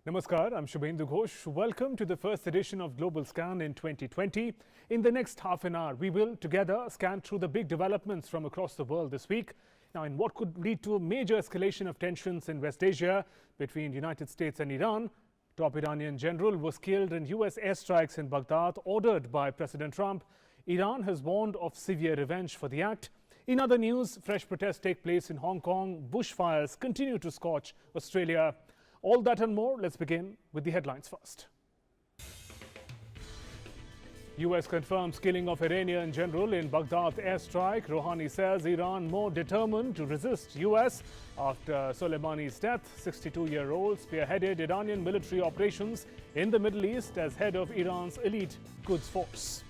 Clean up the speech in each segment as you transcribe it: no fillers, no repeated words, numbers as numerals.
Namaskar, I'm Shubhendu Ghosh. Welcome to the first edition of Global Scan in 2020. In the next half an hour, we will together scan through the big developments from across the world this week. Now, in what could lead to a major escalation of tensions in West Asia between the United States and Iran, top Iranian general was killed in US airstrikes in Baghdad ordered by President Trump. Iran has warned of severe revenge for the act. In other news, fresh protests take place in Hong Kong. Bushfires continue to scorch Australia. All that and more. Let's begin with the headlines first. US confirms killing of Iranian general in Baghdad airstrike. Rouhani says Iran more determined to resist US after Soleimani's death. 62-year-old spearheaded Iranian military operations in the Middle East as head of Iran's elite Quds force.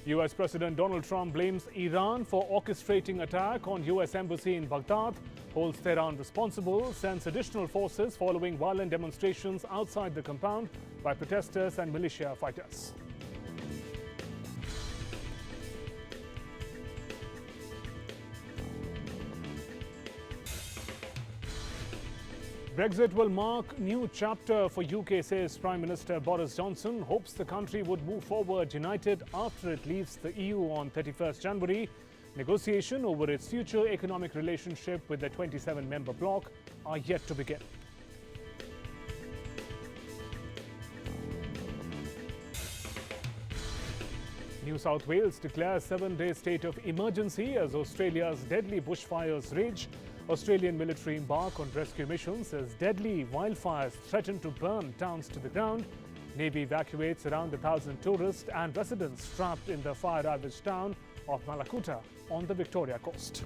US President Donald Trump blames Iran for orchestrating attack on US embassy in Baghdad, holds Tehran responsible, sends additional forces following violent demonstrations outside the compound by protesters and militia fighters. Brexit will mark new chapter for UK, says Prime Minister Boris Johnson. Hopes the country would move forward united after it leaves the EU on 31st January. Negotiation over its future economic relationship with the 27-member bloc are yet to begin. New South Wales declares 7-day state of emergency as Australia's deadly bushfires rage. Australian military embark on rescue missions as deadly wildfires threaten to burn towns to the ground. Navy evacuates around 1,000 tourists and residents trapped in the fire-ravaged town of Malakuta on the Victoria coast.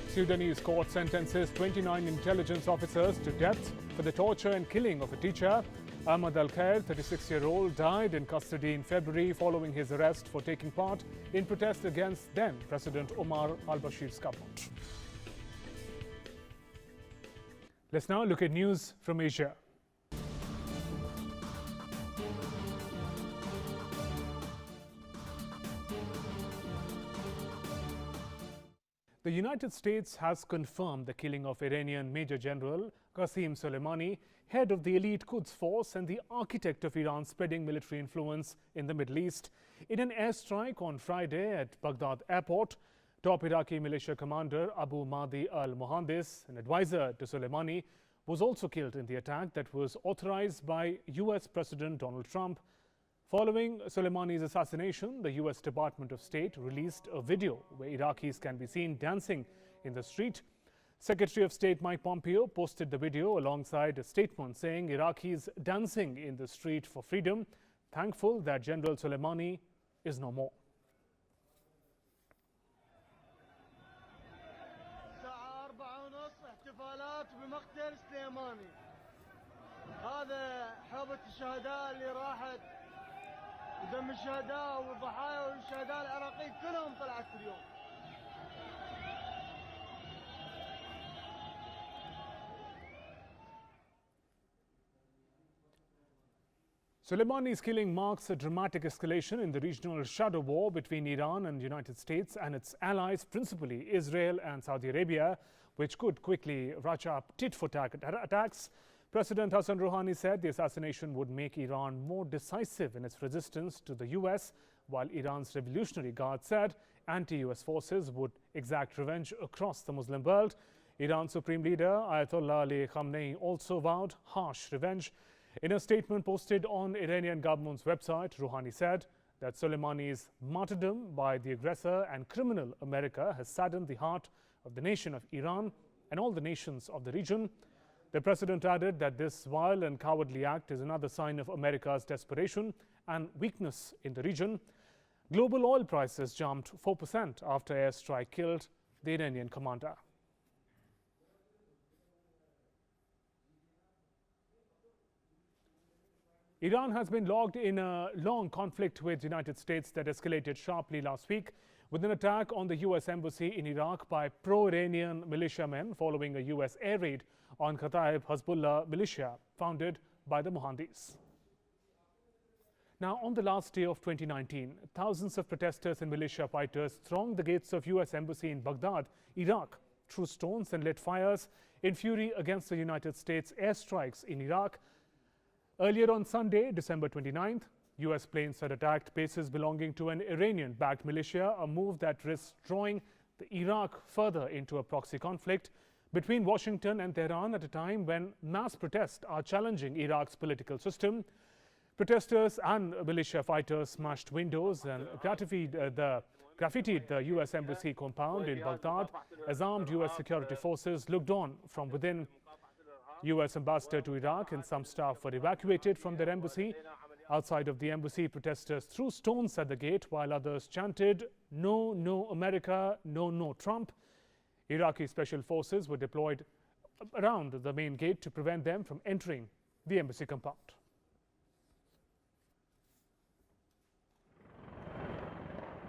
Sudanese court sentences 29 intelligence officers to death for the torture and killing of a teacher. Ahmad Al-Khair, 36-year-old, died in custody in February following his arrest for taking part in protests against then-President Omar al-Bashir's government. Let's now look at news from Asia. The United States has confirmed the killing of Iranian Major General Qasem Soleimani, head of the elite Quds force and the architect of Iran's spreading military influence in the Middle East. In an airstrike on Friday at Baghdad airport, top Iraqi militia commander Abu Mahdi al-Mohandis, an advisor to Soleimani, was also killed in the attack that was authorized by US President Donald Trump. Following Soleimani's assassination, the US Department of State released a video where Iraqis can be seen dancing in the street. Secretary of State Mike Pompeo posted the video alongside a statement saying Iraqis dancing in the street for freedom, thankful that General Soleimani is no more. ودم الشهداء والضحايا والشهداء العراقيين كلهم طلعت اليوم. Soleimani's killing marks a dramatic escalation in the regional shadow war between Iran and the United States and its allies, principally Israel and Saudi Arabia, which could quickly rush up tit-for-tat attacks. President Hassan Rouhani said the assassination would make Iran more decisive in its resistance to the US, while Iran's Revolutionary Guard said anti-US forces would exact revenge across the Muslim world. Iran's Supreme Leader Ayatollah Ali Khamenei also vowed harsh revenge. In a statement posted on Iranian government's website, Rouhani said that Soleimani's martyrdom by the aggressor and criminal America has saddened the heart of the nation of Iran and all the nations of the region. The president added that this vile and cowardly act is another sign of America's desperation and weakness in the region. Global oil prices jumped 4% after airstrike killed the Iranian commander. Iran has been locked in a long conflict with the United States that escalated sharply last week with an attack on the US embassy in Iraq by pro-Iranian militiamen following a US air raid on Kataib Hezbollah militia founded by the Mohandis. Now, on the last day of 2019, thousands of protesters and militia fighters thronged the gates of US Embassy in Baghdad, Iraq, threw stones and lit fires in fury against the United States airstrikes in Iraq. Earlier on Sunday, December 29th, US planes had attacked bases belonging to an Iranian-backed militia, a move that risks drawing the Iraq further into a proxy conflict between Washington and Tehran at a time when mass protests are challenging Iraq's political system. Protesters and militia fighters smashed windows and graffitied the US Embassy compound in Baghdad as armed US security forces looked on from within. US ambassador to Iraq and some staff were evacuated from their embassy. Outside of the embassy, protesters threw stones at the gate while others chanted, "No, no America, no, no Trump." Iraqi special forces were deployed around the main gate to prevent them from entering the embassy compound.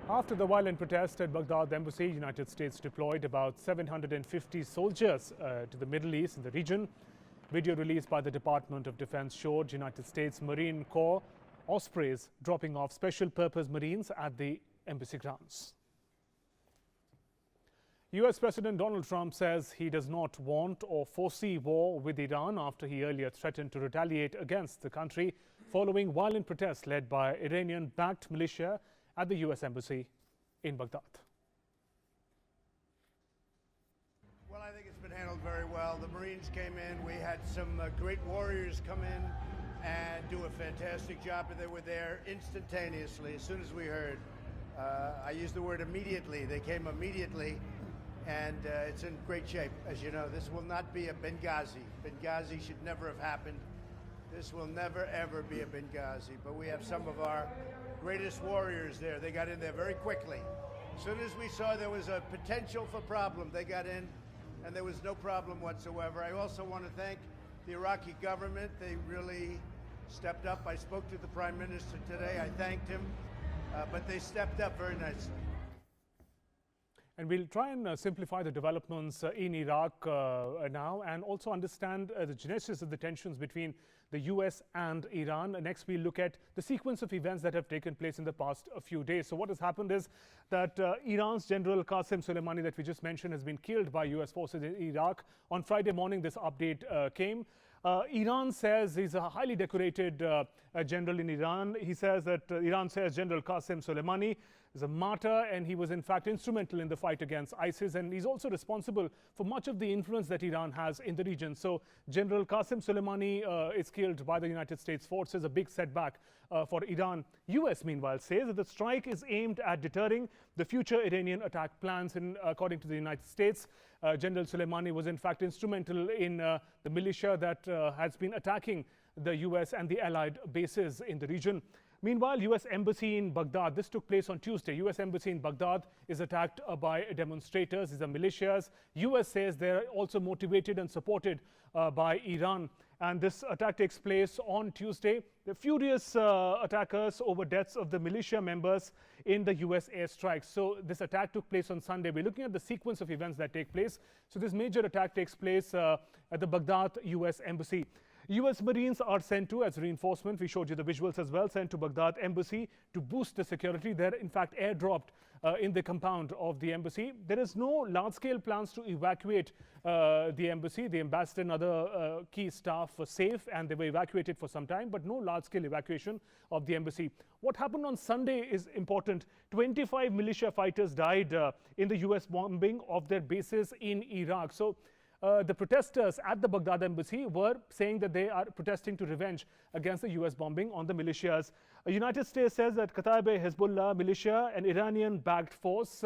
After the violent protest at Baghdad embassy, United States deployed about 750 soldiers to the Middle East in the region. Video released by the Department of Defense showed United States Marine Corps Ospreys dropping off special purpose Marines at the embassy grounds. US President Donald Trump says he does not want or foresee war with Iran after he earlier threatened to retaliate against the country following violent protests led by Iranian-backed militia at the US Embassy in Baghdad. Well, I think it's been handled very well. The Marines came in. We had some great warriors come in and do a fantastic job, and they were there instantaneously as soon as we heard. I used the word immediately. They came immediately, and it's in great shape. As you know, this will not be a Benghazi. Benghazi should never have happened. This will never, ever be a Benghazi. But we have some of our greatest warriors there. They got in there very quickly. As soon as we saw there was a potential for problem, they got in, and there was no problem whatsoever. I also want to thank the Iraqi government. They really stepped up. I spoke to the Prime Minister today. I thanked him, but they stepped up very nicely. And we'll try and simplify the developments in Iraq now and also understand the genesis of the tensions between the US and Iran. Next, we'll look at the sequence of events that have taken place in the past few days. So what has happened is that Iran's General Qasem Soleimani that we just mentioned has been killed by US forces in Iraq. On Friday morning, this update came. Iran says he's a highly decorated general in Iran. He says that Iran says General Qasem Soleimani is a martyr, and he was in fact instrumental in the fight against ISIS, and he's also responsible for much of the influence that Iran has in the region. So General Qasem Soleimani is killed by the United States forces, a big setback for Iran. US meanwhile says that the strike is aimed at deterring the future Iranian attack plans, and according to the United States, General Soleimani was in fact instrumental in the militia that has been attacking the US and the allied bases in the region. Meanwhile, US Embassy in Baghdad, this took place on Tuesday. US Embassy in Baghdad is attacked by demonstrators. These are militias. US says they're also motivated and supported by Iran. And this attack takes place on Tuesday. The furious attackers over deaths of the militia members in the US airstrikes. So this attack took place on Sunday. We're looking at the sequence of events that take place. So this major attack takes place at the Baghdad US Embassy. US Marines are sent to as reinforcement. We showed you the visuals as well, sent to Baghdad Embassy to boost the security. They're in fact airdropped in the compound of the embassy. There is no large-scale plans to evacuate the embassy. The ambassador and other key staff were safe, and they were evacuated for some time, but no large-scale evacuation of the embassy. What happened on Sunday is important. 25 militia fighters died in the US bombing of their bases in Iraq. So the protesters at the Baghdad embassy were saying that they are protesting to revenge against the US bombing on the militias. The United States says that Kataib-e-Hezbollah militia, an Iranian-backed force,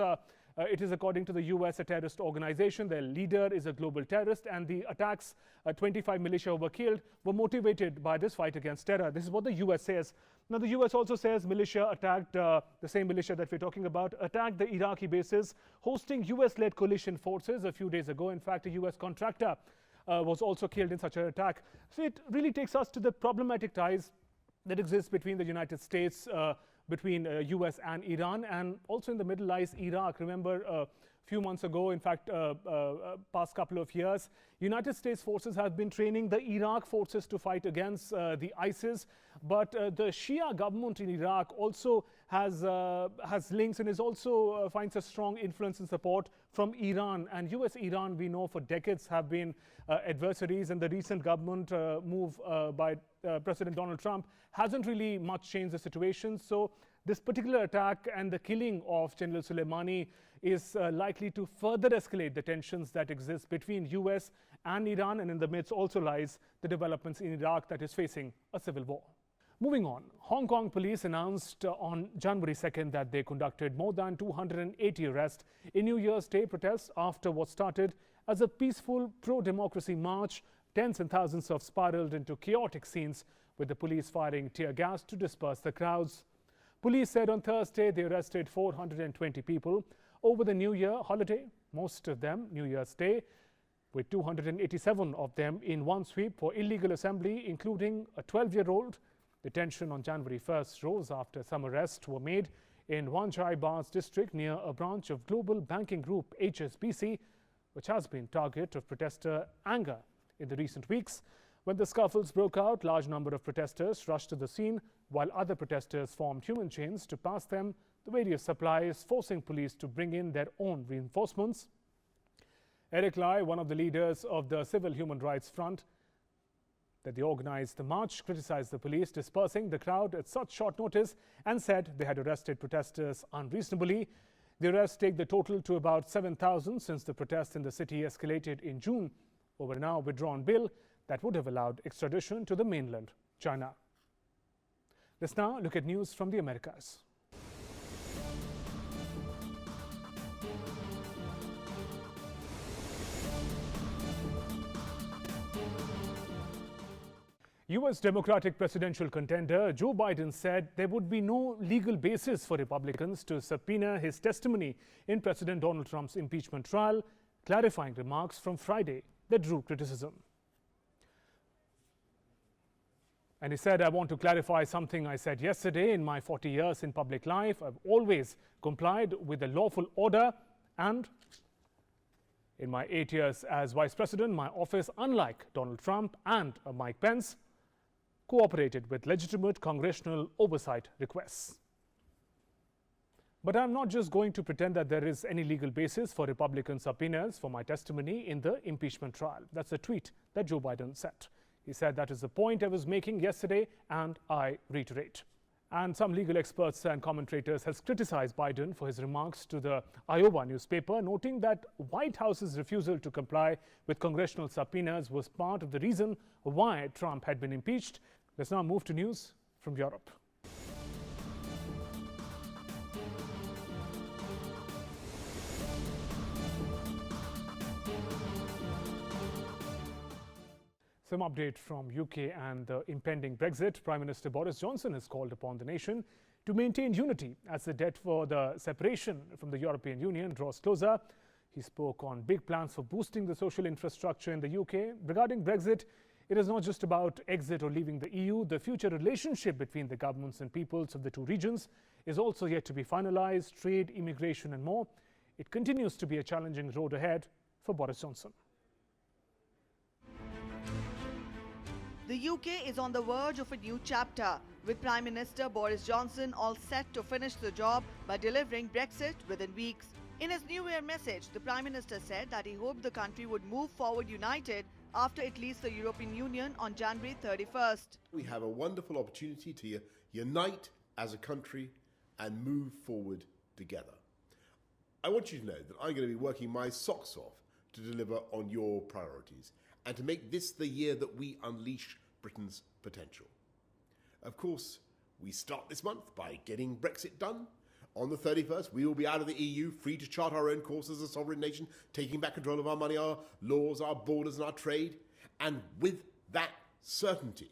it is, according to the US, a terrorist organization. Their leader is a global terrorist, and the attacks, 25 militia were killed, were motivated by this fight against terror. This is what the US says. Now, the US also says militia attacked, the same militia that we're talking about, attacked the Iraqi bases, hosting US-led coalition forces a few days ago. In fact, a US contractor was also killed in such an attack. So it really takes us to the problematic ties that exist between the United States, between US and Iran, and also in the middle lies Iraq. Remember, few months ago, in fact, past couple of years, United States forces have been training the Iraq forces to fight against the ISIS. But the Shia government in Iraq also has links and is also finds a strong influence and support from Iran. And US-Iran, we know, for decades have been adversaries. And the recent government move by President Donald Trump hasn't really much changed the situation. So this particular attack and the killing of General Soleimani is likely to further escalate the tensions that exist between US and Iran, and in the midst also lies the developments in Iraq that is facing a civil war. Moving on, Hong Kong police announced on January 2nd that they conducted more than 280 arrests in New Year's Day protests after what started as a peaceful pro-democracy march. Tens and thousands have spiraled into chaotic scenes with the police firing tear gas to disperse the crowds. Police said on Thursday they arrested 420 people over the New Year holiday, most of them New Year's Day, with 287 of them in one sweep for illegal assembly, including a 12-year-old. The tension on January 1st rose after some arrests were made in Wan Chai Bars district near a branch of global banking group HSBC, which has been target of protester anger in the recent weeks. When the scuffles broke out, large number of protesters rushed to the scene, while other protesters formed human chains to pass them the various supplies, forcing police to bring in their own reinforcements. Eric Lai, one of the leaders of the Civil Human Rights Front that they organized the march, criticized the police dispersing the crowd at such short notice and said they had arrested protesters unreasonably. The arrests take the total to about 7,000 since the protests in the city escalated in June over a now withdrawn bill that would have allowed extradition to the mainland China. Let's now look at news from the Americas. US Democratic presidential contender Joe Biden said there would be no legal basis for Republicans to subpoena his testimony in President Donald Trump's impeachment trial, clarifying remarks from Friday that drew criticism. And he said, "I want to clarify something I said yesterday. In my 40 years in public life, I've always complied with the lawful order, and in my 8 years as vice president, my office, unlike Donald Trump and Mike Pence, cooperated with legitimate congressional oversight requests. But I'm not just going to pretend that there is any legal basis for Republican subpoenas for my testimony in the impeachment trial." That's a tweet that Joe Biden sent. He said, "That is the point I was making yesterday, and I reiterate." And some legal experts and commentators has criticized Biden for his remarks to the Iowa newspaper, noting that White House's refusal to comply with congressional subpoenas was part of the reason why Trump had been impeached. Let's now move to news from Europe. Some update from UK and the impending Brexit. Prime Minister Boris Johnson has called upon the nation to maintain unity as the debt for the separation from the European Union draws closer. He spoke on big plans for boosting the social infrastructure in the UK. Regarding Brexit, it is not just about exit or leaving the EU. The future relationship between the governments and peoples of the two regions is also yet to be finalized. Trade, immigration and more. It continues to be a challenging road ahead for Boris Johnson. The UK is on the verge of a new chapter, with Prime Minister Boris Johnson all set to finish the job by delivering Brexit within weeks. In his New Year message, the Prime Minister said that he hoped the country would move forward united after it leaves the European Union on January 31st. We have a wonderful opportunity to unite as a country and move forward together. I want you to know that I'm going to be working my socks off to deliver on your priorities and to make this the year that we unleash Britain's potential. Of course, we start this month by getting Brexit done. On the 31st, we will be out of the EU, free to chart our own course as a sovereign nation, taking back control of our money, our laws, our borders and our trade. And with that certainty,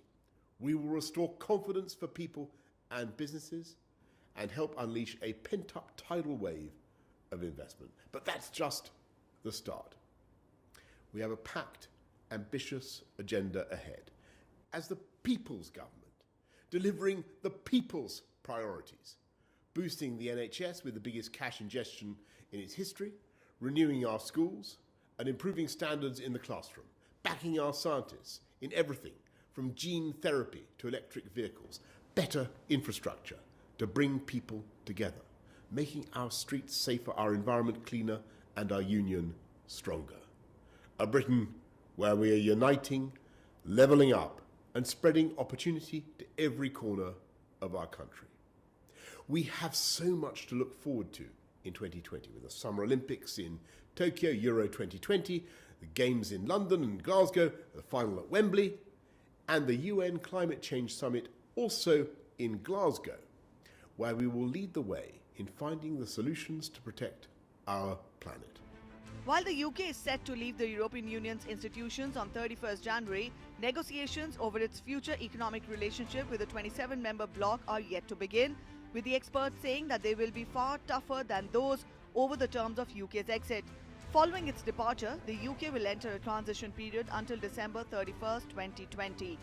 we will restore confidence for people and businesses and help unleash a pent-up tidal wave of investment. But that's just the start. We have a packed, ambitious agenda ahead as the people's government, delivering the people's priorities, boosting the NHS with the biggest cash ingestion in its history, renewing our schools and improving standards in the classroom, backing our scientists in everything from gene therapy to electric vehicles, better infrastructure to bring people together, making our streets safer, our environment cleaner, and our union stronger. A Britain where we are uniting, levelling up, and spreading opportunity to every corner of our country. We have so much to look forward to in 2020 with the Summer Olympics in Tokyo, Euro 2020, the Games in London and Glasgow, the final at Wembley, and the UN Climate Change Summit also in Glasgow, where we will lead the way in finding the solutions to protect our planet. While the UK is set to leave the European Union's institutions on 31st January, negotiations over its future economic relationship with the 27-member bloc are yet to begin, with the experts saying that they will be far tougher than those over the terms of UK's exit. Following its departure, the UK will enter a transition period until December 31st, 2020.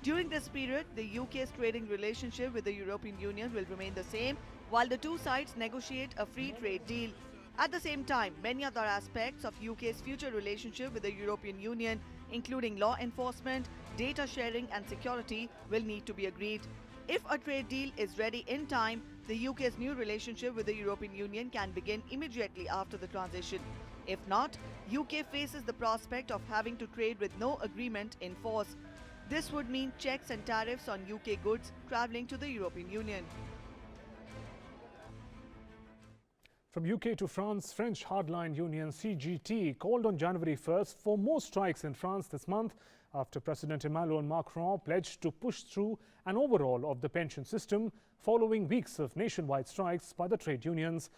During this period, the UK's trading relationship with the European Union will remain the same, while the two sides negotiate a free trade deal. At the same time, many other aspects of UK's future relationship with the European Union, including law enforcement, data sharing and security, will need to be agreed. If a trade deal is ready in time, the UK's new relationship with the European Union can begin immediately after the transition. If not, UK faces the prospect of having to trade with no agreement in force. This would mean checks and tariffs on UK goods travelling to the European Union. From UK to France, French hardline union CGT called on January 1st for more strikes in France this month after President Emmanuel Macron pledged to push through an overhaul of the pension system following weeks of nationwide strikes by the trade unions.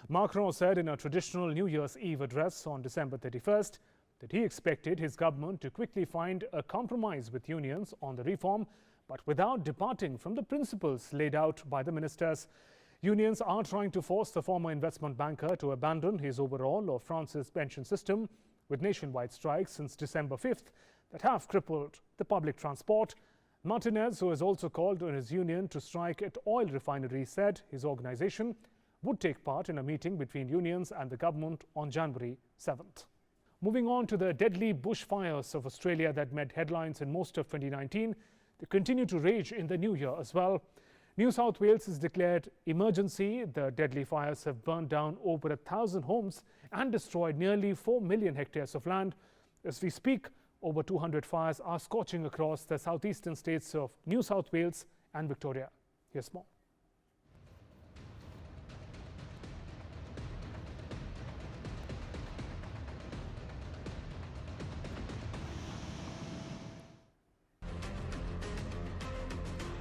Macron said in a traditional New Year's Eve address on December 31st that he expected his government to quickly find a compromise with unions on the reform, but without departing from the principles laid out by the ministers. Unions are trying to force the former investment banker to abandon his overhaul of France's pension system, with nationwide strikes since December 5th that have crippled the public transport. Martinez, who has also called on his union to strike at oil refineries, said his organization would take part in a meeting between unions and the government on January 7th. Moving on to the deadly bushfires of Australia that made headlines in most of 2019, they continue to rage in the new year as well. New South Wales has declared emergency. The deadly fires have burned down over 1,000 homes and destroyed nearly 4 million hectares of land. As we speak, over 200 fires are scorching across the southeastern states of New South Wales and Victoria. Here's more.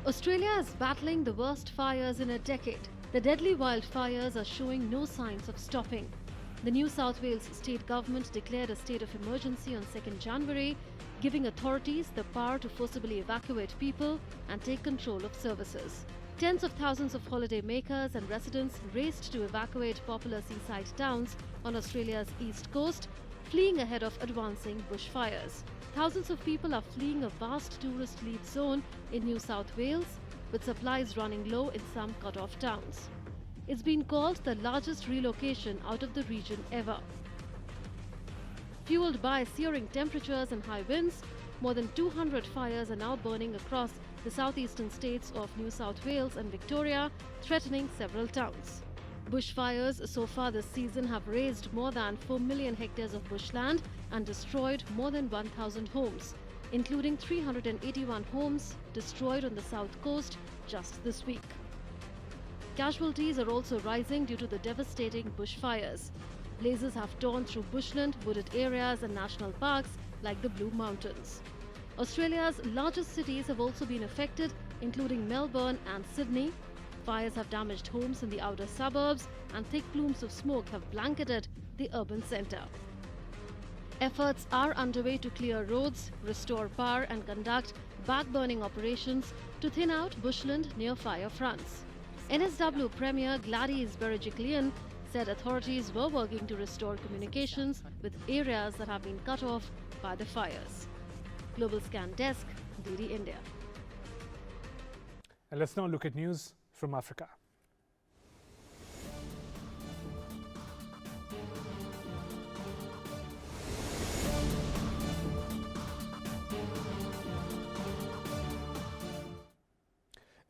Australia is battling the worst fires in a decade. The deadly wildfires are showing no signs of stopping. The New South Wales state government declared a state of emergency on 2nd January, giving authorities the power to forcibly evacuate people and take control of services. Tens of thousands of holiday makers and residents raced to evacuate popular seaside towns on Australia's east coast, fleeing ahead of advancing bushfires. Thousands of people are fleeing a vast tourist lead zone in New South Wales, with supplies running low in some cut-off towns. It's been called the largest relocation out of the region ever. Fueled by searing temperatures and high winds, more than 200 fires are now burning across the southeastern states of New South Wales and Victoria, threatening several towns. Bushfires so far this season have razed more than 4 million hectares of bushland and destroyed more than 1,000 homes, including 381 homes destroyed on the south coast just this week. Casualties are also rising due to the devastating bushfires. Blazes have torn through bushland, wooded areas and national parks like the Blue Mountains. Australia's largest cities have also been affected, including Melbourne and Sydney. Fires have damaged homes in the outer suburbs, and thick plumes of smoke have blanketed the urban centre. Efforts are underway to clear roads, restore power and conduct back-burning operations to thin out bushland near fire fronts. NSW Premier Gladys Berejiklian said authorities were working to restore communications with areas that have been cut off by the fires. Global Scan Desk, DD India. And let's now look at news from Africa.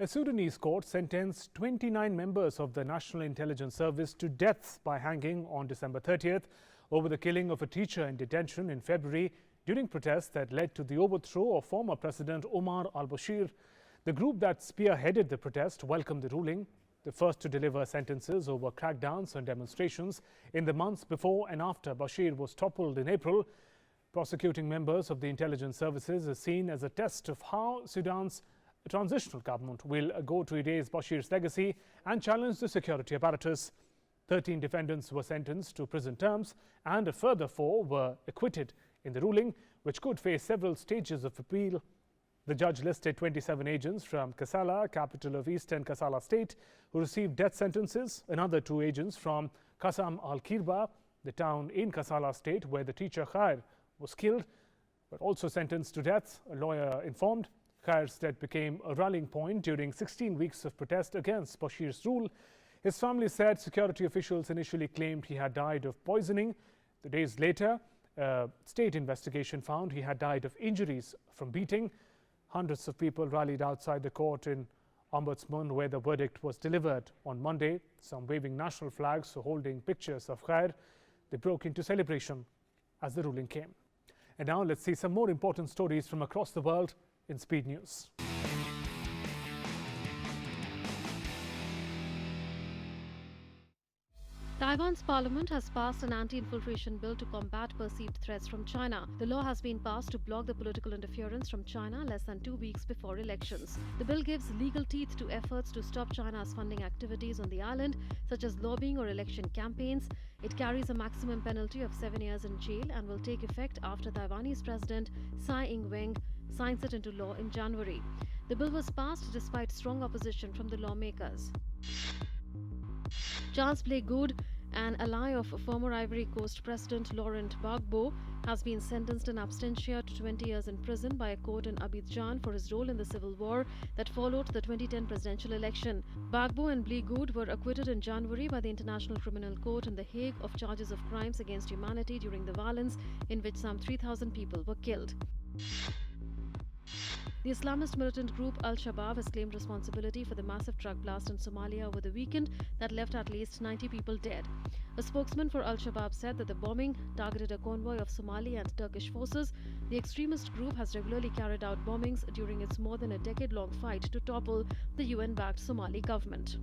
A Sudanese court sentenced 29 members of the National Intelligence Service to death by hanging on December 30th over the killing of a teacher in detention in February during protests that led to the overthrow of former President Omar al-Bashir. The group that spearheaded the protest welcomed the ruling, the first to deliver sentences over crackdowns on demonstrations in the months before and after Bashir was toppled in April. Prosecuting members of the intelligence services is seen as a test of how Sudan's transitional government will go to erase Bashir's legacy and challenge the security apparatus. 13 defendants were sentenced to prison terms and a further 4 were acquitted in the ruling, which could face several stages of appeal. The judge listed 27 agents from Kassala, capital of eastern Kassala state, who received death sentences. Another 2 agents from Qasam al-Kirba, the town in Kassala state where the teacher Khair was killed, were also sentenced to death, a lawyer informed. Khair's death became a rallying point during 16 weeks of protest against Bashir's rule. His family said security officials initially claimed he had died of poisoning. The days later, a state investigation found he had died of injuries from beating. Hundreds of people rallied outside the court in Ombudsman, where the verdict was delivered on Monday, some waving national flags or holding pictures of Khair. They broke into celebration as the ruling came. And now let's see some more important stories from across the world in Speed News. Taiwan's parliament has passed an anti-infiltration bill to combat perceived threats from China. The law has been passed to block the political interference from China less than 2 weeks before elections. The bill gives legal teeth to efforts to stop China's funding activities on the island, such as lobbying or election campaigns. It carries a maximum penalty of 7 years in jail and will take effect after Taiwanese President Tsai Ing-wen signs it into law in January. The bill was passed despite strong opposition from the lawmakers. Charles Blake Good, an ally of former Ivory Coast President Laurent Gbagbo, has been sentenced in absentia to 20 years in prison by a court in Abidjan for his role in the civil war that followed the 2010 presidential election. Gbagbo and Blake Good were acquitted in January by the International Criminal Court in The Hague of charges of crimes against humanity during the violence in which some 3,000 people were killed. The Islamist militant group Al-Shabaab has claimed responsibility for the massive truck blast in Somalia over the weekend that left at least 90 people dead. A spokesman for Al-Shabaab said that the bombing targeted a convoy of Somali and Turkish forces. The extremist group has regularly carried out bombings during its more than a decade-long fight to topple the UN-backed Somali government.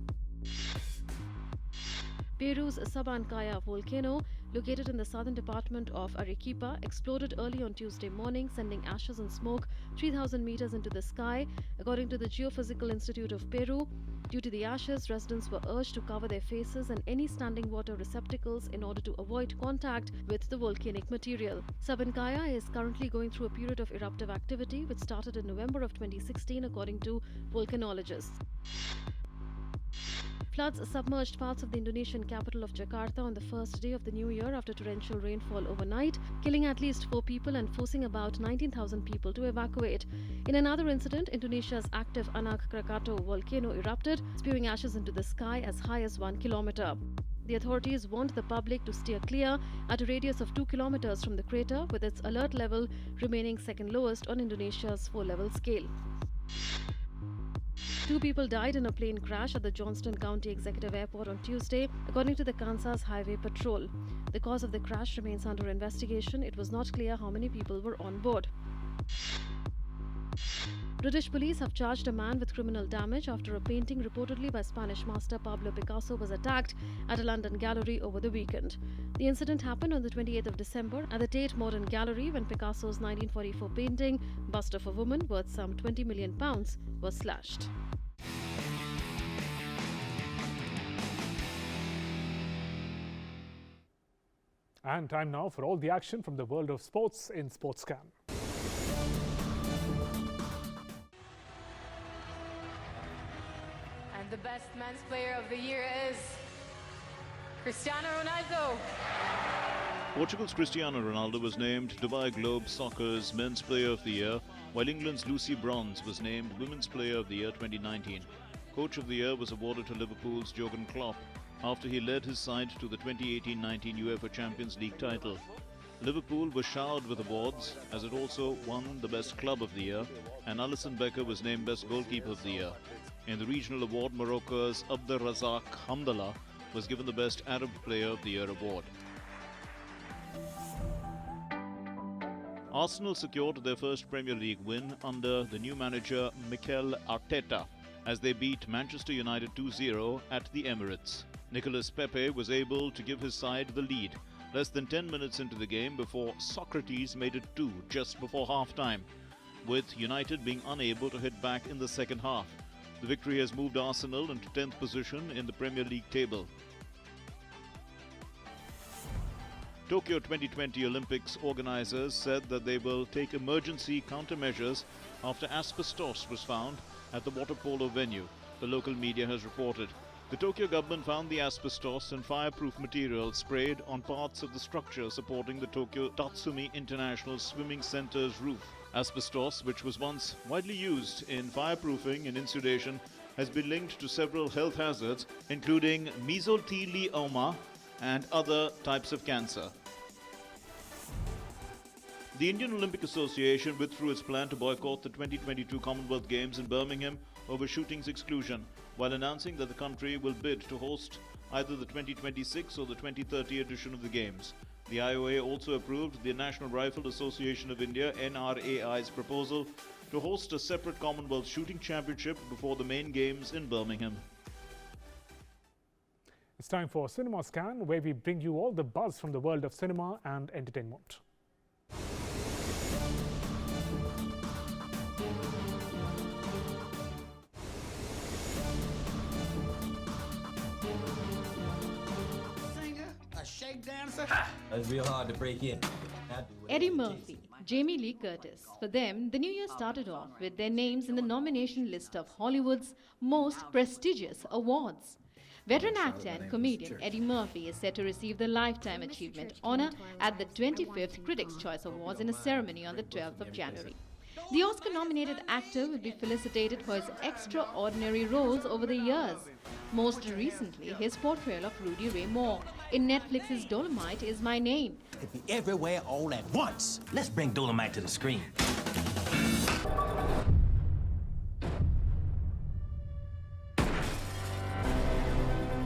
Peru's Sabancaya volcano, located in the southern department of Arequipa, exploded early on Tuesday morning, sending ashes and smoke 3,000 meters into the sky, according to the Geophysical Institute of Peru. Due to the ashes, residents were urged to cover their faces and any standing water receptacles in order to avoid contact with the volcanic material. Sabancaya is currently going through a period of eruptive activity, which started in November of 2016, according to volcanologists. Floods submerged parts of the Indonesian capital of Jakarta on the first day of the new year after torrential rainfall overnight, killing at least 4 people and forcing about 19,000 people to evacuate. In another incident, Indonesia's active Anak Krakatau volcano erupted, spewing ashes into the sky as high as 1 kilometer. The authorities warned the public to steer clear at a radius of 2 kilometers from the crater, with its alert level remaining second lowest on Indonesia's 4-level scale. 2 people died in a plane crash at the Johnston County Executive Airport on Tuesday, according to the Kansas Highway Patrol. The cause of the crash remains under investigation. It was not clear how many people were on board. British police have charged a man with criminal damage after a painting reportedly by Spanish master Pablo Picasso was attacked at a London gallery over the weekend. The incident happened on the 28th of December at the Tate Modern Gallery when Picasso's 1944 painting, Bust of a Woman, worth some £20 million, was slashed. And time now for all the action from the world of sports in SportsScan. And the best men's player of the year is Cristiano Ronaldo. Portugal's Cristiano Ronaldo was named Dubai Globe Soccer's Men's Player of the Year, while England's Lucy Bronze was named Women's Player of the Year 2019. Coach of the Year was awarded to Liverpool's Jurgen Klopp after he led his side to the 2018-19 UEFA Champions League title. Liverpool was showered with awards as it also won the Best Club of the Year, and Alisson Becker was named Best Goalkeeper of the Year. In the regional award, Morocco's Abdelrazak Hamdallah was given the Best Arab Player of the Year award. Arsenal secured their first Premier League win under the new manager Mikel Arteta as they beat Manchester United 2-0 at the Emirates. Nicolas Pepe was able to give his side the lead less than 10 minutes into the game before Socrates made it 2 just before half-time, with United being unable to hit back in the second half. The victory has moved Arsenal into 10th position in the Premier League table. Tokyo 2020 Olympics organizers said that they will take emergency countermeasures after asbestos was found at the water polo venue, the local media has reported. The Tokyo government found the asbestos and fireproof material sprayed on parts of the structure supporting the Tokyo Tatsumi International Swimming Center's roof. Asbestos, which was once widely used in fireproofing and insulation, has been linked to several health hazards, including mesothelioma and other types of cancer. The Indian Olympic Association withdrew its plan to boycott the 2022 Commonwealth Games in Birmingham over shooting's exclusion, while announcing that the country will bid to host either the 2026 or the 2030 edition of the Games. The IOA also approved the National Rifle Association of India (NRAI's) proposal to host a separate Commonwealth Shooting Championship before the main Games in Birmingham. It's time for Cinema Scan, where we bring you all the buzz from the world of cinema and entertainment. It's real hard to break in. Eddie Murphy, Jamie Lee Curtis. For them, the new year started off with their names in the nomination list of Hollywood's most prestigious awards. Veteran actor and comedian Eddie Murphy is set to receive the Lifetime Achievement honor at the 25th Critics' Choice Awards in a ceremony on the 12th of January. The Oscar-nominated actor will be felicitated for his extraordinary roles over the years. Most recently, his portrayal of Rudy Ray Moore in Netflix's Dolomite Is My Name. Could be everywhere all at once. Let's bring Dolomite to the screen.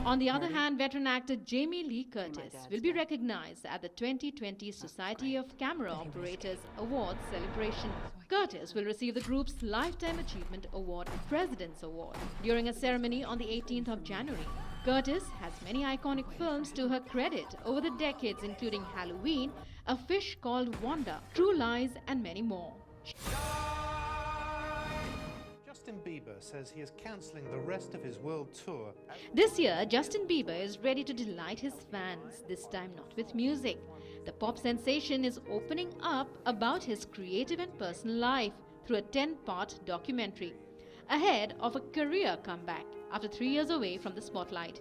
On the other hand, veteran actor Jamie Lee Curtis will be recognized at the 2020 Society of Camera Operators Awards celebration. Curtis will receive the group's Lifetime Achievement Award, President's Award, during a ceremony on the 18th of January. Curtis has many iconic films to her credit over the decades, including Halloween, A Fish Called Wanda, True Lies, and many more. Justin Bieber says he is cancelling the rest of his world tour. This year, Justin Bieber is ready to delight his fans, this time not with music. The pop sensation is opening up about his creative and personal life through a 10-part documentary, ahead of a career comeback after 3 years away from the spotlight.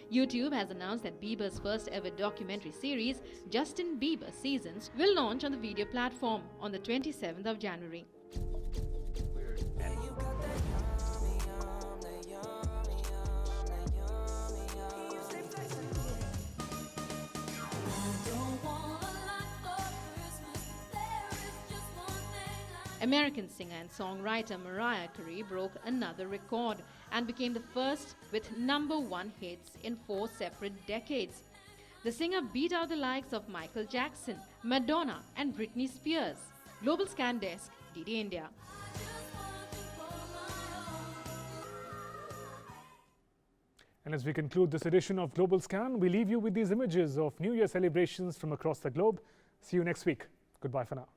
YouTube has announced that Bieber's first ever documentary series, Justin Bieber Seasons, will launch on the video platform on the 27th of January. American singer and songwriter Mariah Carey broke another record and became the first with #1 hits in 4 separate decades. The singer beat out the likes of Michael Jackson, Madonna and Britney Spears. Global Scan Desk, DD India. And as we conclude this edition of Global Scan, we leave you with these images of New Year celebrations from across the globe. See you next week. Goodbye for now.